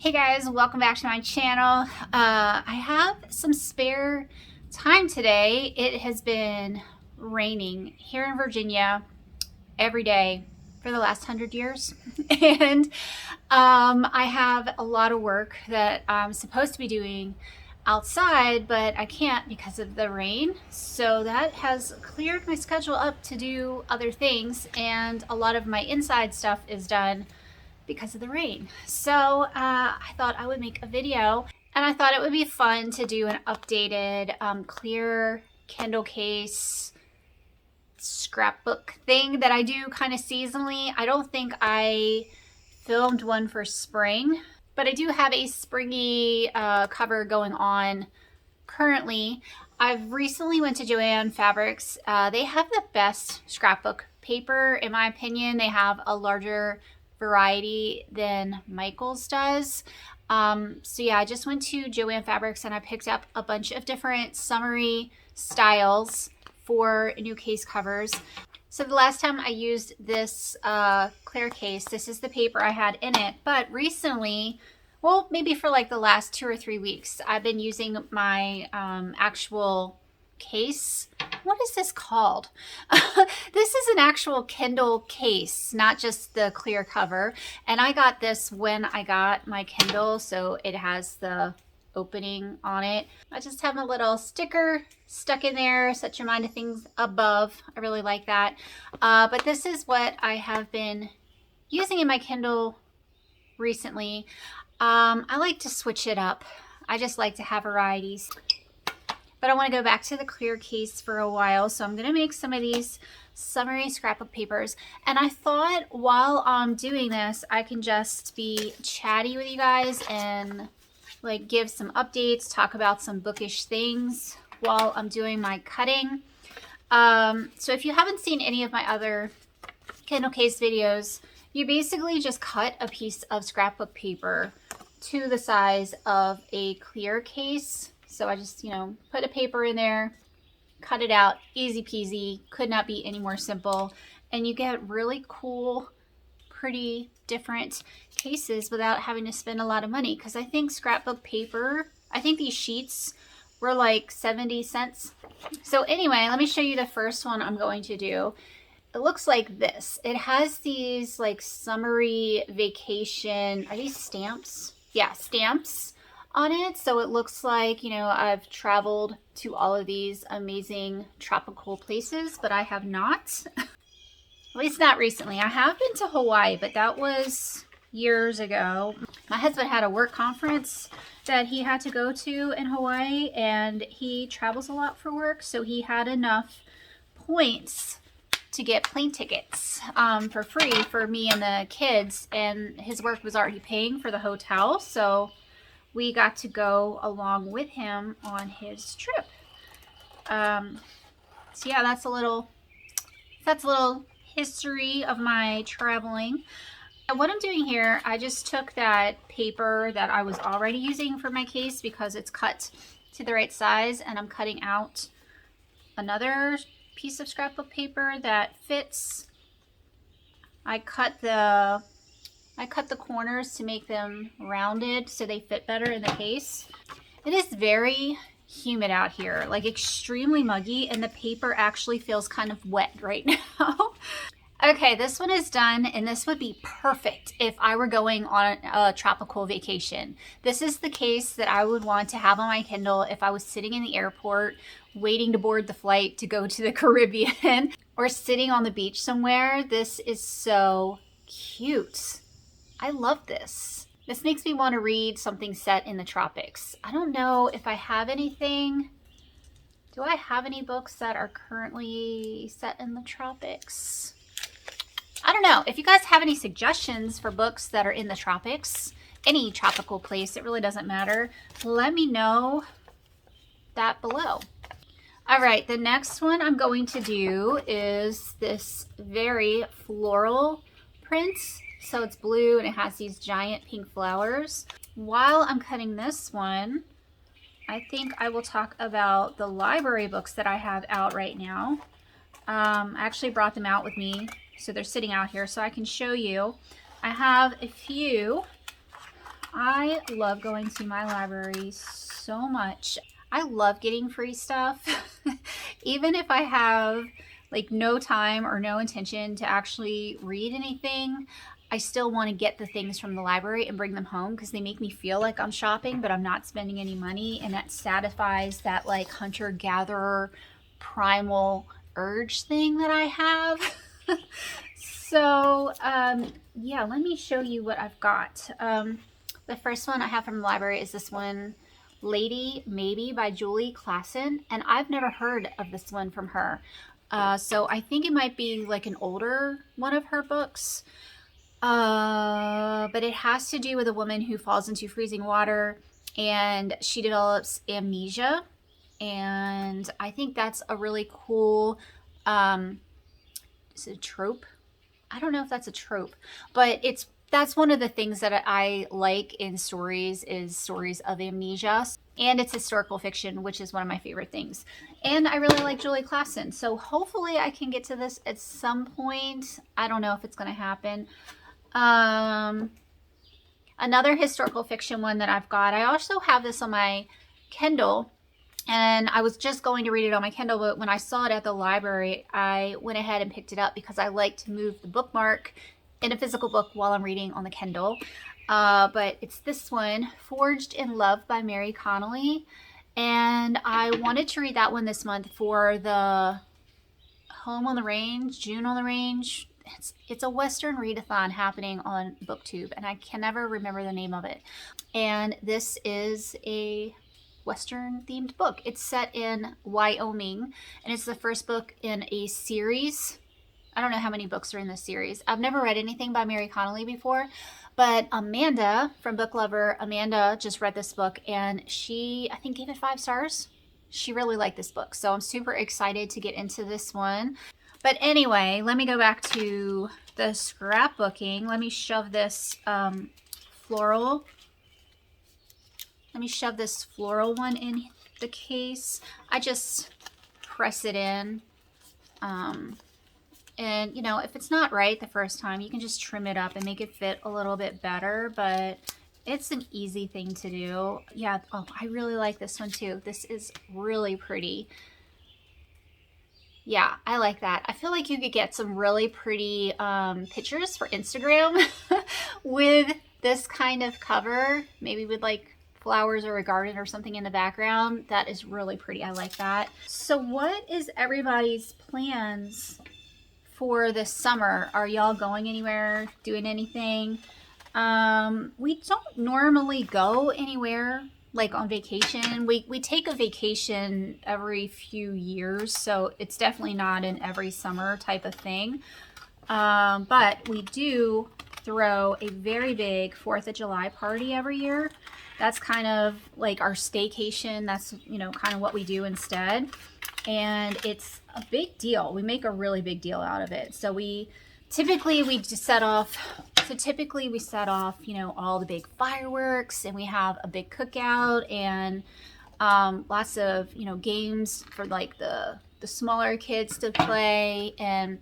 Hey guys, welcome back to my channel. I have some spare time today. It has been raining here in Virginia every day for the last 100 years. And I have a lot of work that I'm supposed to be doing outside, but I can't because of the rain. So that has cleared my schedule up to do other things, and a lot of my inside stuff is done because of the rain. So I thought I would make a video, and I thought it would be fun to do an updated clear Kindle case scrapbook thing that I do kind of seasonally. I don't think I filmed one for spring, but I do have a springy cover going on currently. I've recently went to Joann Fabrics. They have the best scrapbook paper, in my opinion. They have a larger variety than Michaels does. So yeah, I just went to Joann Fabrics and I picked up a bunch of different summery styles for new case covers. So the last time I used this clear case, this is the paper I had in it, but recently, well, maybe for like the last 2 or 3 weeks, I've been using my actual case. What is this called? This is an actual Kindle case, not just the clear cover. And I got this when I got my Kindle, so it has the opening on it. I just have a little sticker stuck in there, set your mind to things above. I really like that. But this is what I have been using in my Kindle recently. I like to switch it up. I just like to have varieties. But I want to go back to the clear case for a while, so I'm going to make some of these summery scrapbook papers. And I thought while I'm doing this, I can just be chatty with you guys and like give some updates, talk about some bookish things while I'm doing my cutting. So if you haven't seen any of my other Kindle case videos, you basically just cut a piece of scrapbook paper to the size of a clear case. So I just, put a paper in there, cut it out, easy peasy, could not be any more simple. And you get really cool, pretty different cases without having to spend a lot of money. Because I think scrapbook paper, I think these sheets were like 70 cents. So anyway, let me show you the first one I'm going to do. It looks like this. It has these like summery vacation, are these stamps? Yeah, stamps on it. So it looks like, I've traveled to all of these amazing tropical places, but I have not. At least not recently. I have been to Hawaii, but that was years ago. My husband had a work conference that he had to go to in Hawaii, and he travels a lot for work, so he had enough points to get plane tickets for free for me and the kids, and his work was already paying for the hotel, so we got to go along with him on his trip. So yeah, that's a little history of my traveling. And what I'm doing here, I just took that paper that I was already using for my case because it's cut to the right size, and I'm cutting out another piece of scrapbook paper that fits. I cut the corners to make them rounded so they fit better in the case. It is very humid out here, like extremely muggy, and the paper actually feels kind of wet right now. Okay, this one is done, and this would be perfect if I were going on a tropical vacation. This is the case that I would want to have on my Kindle if I was sitting in the airport waiting to board the flight to go to the Caribbean or sitting on the beach somewhere. This is so cute. I love this. This makes me want to read something set in the tropics. I don't know if I have anything. Do I have any books that are currently set in the tropics? I don't know. If you guys have any suggestions for books that are in the tropics, any tropical place, it really doesn't matter, let me know that below. All right, the next one I'm going to do is this very floral print. So it's blue and it has these giant pink flowers. While I'm cutting this one, I think I will talk about the library books that I have out right now. I actually brought them out with me, so they're sitting out here so I can show you. I have a few I love going to my library so much. I love getting free stuff. Even if I have like no time or no intention to actually read anything, I still want to get the things from the library and bring them home because they make me feel like I'm shopping, but I'm not spending any money, and that satisfies that like hunter-gatherer primal urge thing that I have. So yeah, let me show you what I've got. The first one I have from the library is this one, Lady Maybe by Julie Klassen, and I've never heard of this one from her. So I think it might be like an older one of her books. But it has to do with a woman who falls into freezing water and she develops amnesia. And I think that's a really cool, is it a trope? I don't know if that's a trope, but that's one of the things that I like in stories is stories of amnesia. And it's historical fiction, which is one of my favorite things. And I really like Julie Klassen. So hopefully I can get to this at some point. I don't know if it's going to happen. Another historical fiction one that I've got, I also have this on my Kindle. And I was just going to read it on my Kindle, but when I saw it at the library, I went ahead and picked it up because I like to move the bookmark in a physical book while I'm reading on the Kindle. But it's this one, Forged in Love by Mary Connealy. And I wanted to read that one this month for the Home on the Range, June on the Range. It's a Western readathon happening on BookTube, and I can never remember the name of it. And this is a Western themed book. It's set in Wyoming, and it's the first book in a series. I don't know how many books are in this series. I've never read anything by Mary Connealy before, but Amanda from Book Lover, Amanda just read this book, and she, I think, gave it 5 stars. She really liked this book, so I'm super excited to get into this one. But anyway, let me go back to the scrapbooking. Let me shove this floral one in the case. I just press it in. And, you know, if it's not right the first time, you can just trim it up and make it fit a little bit better. But it's an easy thing to do. Yeah, oh, I really like this one too. This is really pretty. Yeah, I like that. I feel like you could get some really pretty pictures for Instagram with this kind of cover. Maybe with like flowers or a garden or something in the background. That is really pretty. I like that. So what is everybody's plans for this summer? Are y'all going anywhere, doing anything? We don't normally go anywhere like on vacation. We take a vacation every few years, so it's definitely not an every summer type of thing. But we do throw a very big 4th of July party every year. That's kind of like our staycation. That's, you know, kind of what we do instead. And it's a big deal. We make a really big deal out of it. So typically we set off, you know, all the big fireworks, and we have a big cookout and lots of, you know, games for like the smaller kids to play, and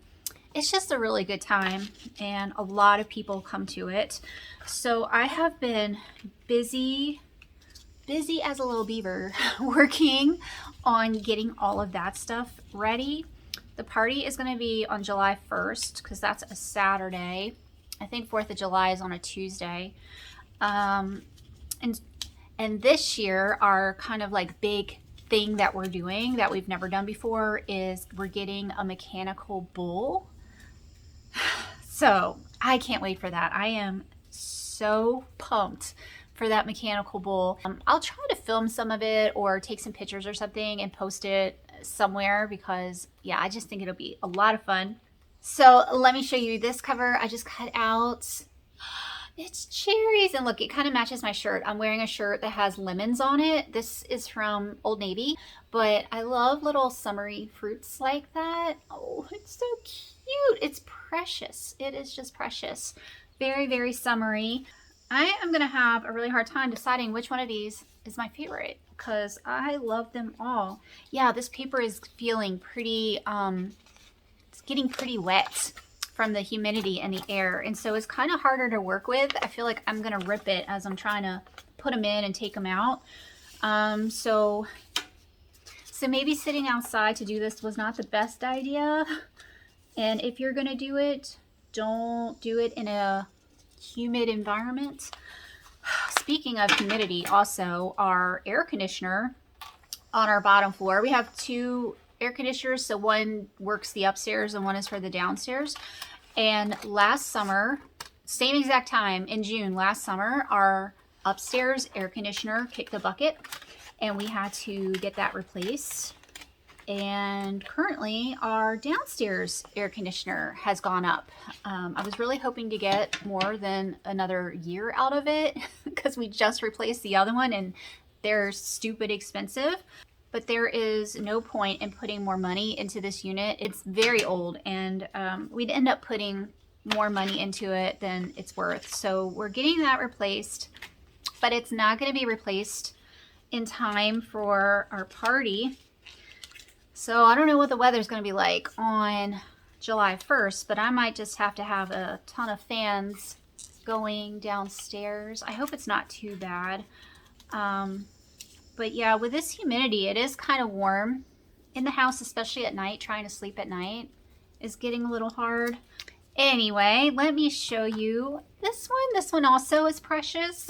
it's just a really good time, and a lot of people come to it. So I have been busy as a little beaver working on getting all of that stuff ready. The party is going to be on July 1st because that's a Saturday. I think 4th of July is on a Tuesday. And this year, our kind of like big thing that we're doing that we've never done before is we're getting a mechanical bull. So I can't wait for that. I am so pumped for that mechanical bull. I'll try to film some of it or take some pictures or something and post it somewhere because, yeah, I just think it'll be a lot of fun. So let me show you this cover I just cut out. It's cherries, and look, it kind of matches my shirt. I'm wearing a shirt that has lemons on it. This is from Old Navy, but I love little summery fruits like that. Oh, it's so cute. It's precious. It is just precious. Very, very summery. I am gonna have a really hard time deciding which one of these is my favorite because I love them all. Yeah, this paper is feeling pretty, it's getting pretty wet. from the humidity and the air. And so it's kind of harder to work with. I feel like I'm going to rip it as I'm trying to put them in and take them out. So maybe sitting outside to do this was not the best idea. And if you're going to do it, don't do it in a humid environment. Speaking of humidity, also our air conditioner on our bottom floor, we have 2 air conditioners. So one works the upstairs and one is for the downstairs. And last summer, same exact time in June last summer, our upstairs air conditioner kicked the bucket and we had to get that replaced. And currently our downstairs air conditioner has gone up. I was really hoping to get more than another year out of it because we just replaced the other one and they're stupid expensive. But there is no point in putting more money into this unit. It's very old and we'd end up putting more money into it than it's worth. So we're getting that replaced, but it's not going to be replaced in time for our party. So I don't know what the weather's going to be like on July 1st, but I might just have to have a ton of fans going downstairs. I hope it's not too bad. But yeah, with this humidity, it is kind of warm in the house, especially at night. Trying to sleep at night is getting a little hard. Anyway, let me show you this one. This one also is precious.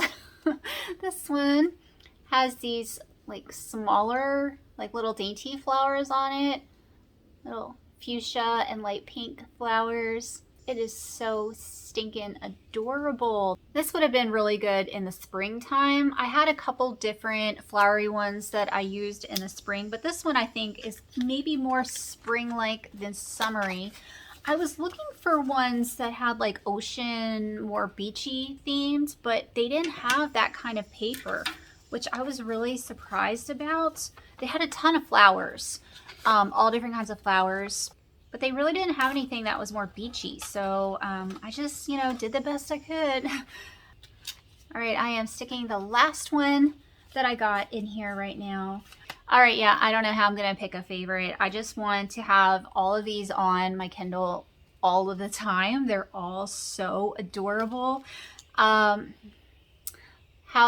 This one has these like smaller, like little dainty flowers on it. Little fuchsia and light pink flowers. It is so stinking adorable. This would have been really good in the springtime. I had a couple different flowery ones that I used in the spring, but this one I think is maybe more spring-like than summery. I was looking for ones that had like ocean, more beachy themes, but they didn't have that kind of paper, which I was really surprised about. They had a ton of flowers, all different kinds of flowers, but they really didn't have anything that was more beachy. So I just, you know, did the best I could. All right, I am sticking the last one that I got in here right now. All right, yeah, I don't know how I'm gonna pick a favorite. I just want to have all of these on my Kindle all of the time. They're all so adorable. How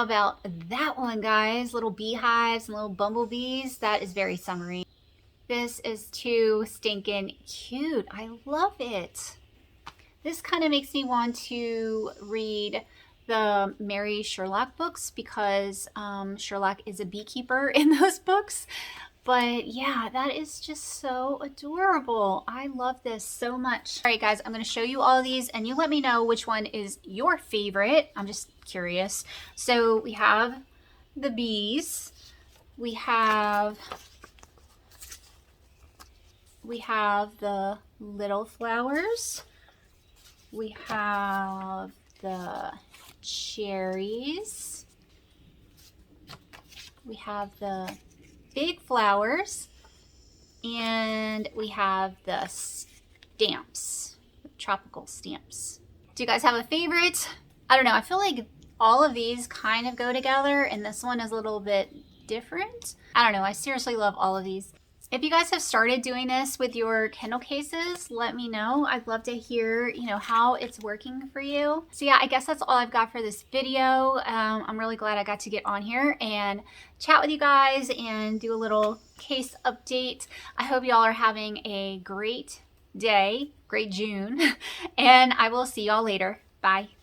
about that one, guys? Little beehives and little bumblebees. That is very summery. This is too stinking cute. I love it. This kind of makes me want to read the Mary Sherlock books because Sherlock is a beekeeper in those books. But yeah, that is just so adorable. I love this so much. All right, guys, I'm going to show you all of these and you let me know which one is your favorite. I'm just curious. So we have the bees. We have the little flowers. We have the cherries. We have the big flowers, and we have the stamps, the tropical stamps. Do you guys have a favorite? I don't know. I feel like all of these kind of go together, and this one is a little bit different. I don't know. I seriously love all of these. If you guys have started doing this with your Kindle cases, let me know. I'd love to hear, you know, how it's working for you. So yeah, I guess that's all I've got for this video. I'm really glad I got to get on here and chat with you guys and do a little case update. I hope y'all are having a great day, great June, and I will see y'all later. Bye.